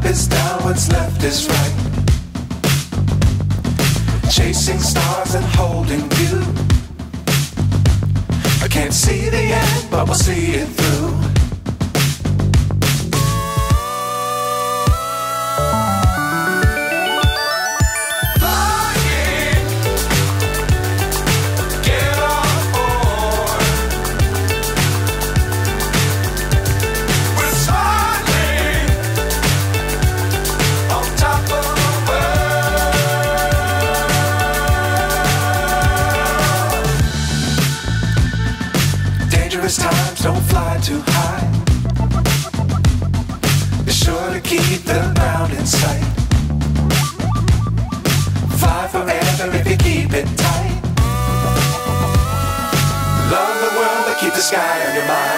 is down, what's left is right. Chasing stars and holding you. I can't see the end, but we'll see it through. Times don't fly too high. Be sure to keep the ground in sight. Fly forever if you keep it tight. Love the world, but keep the sky on your mind.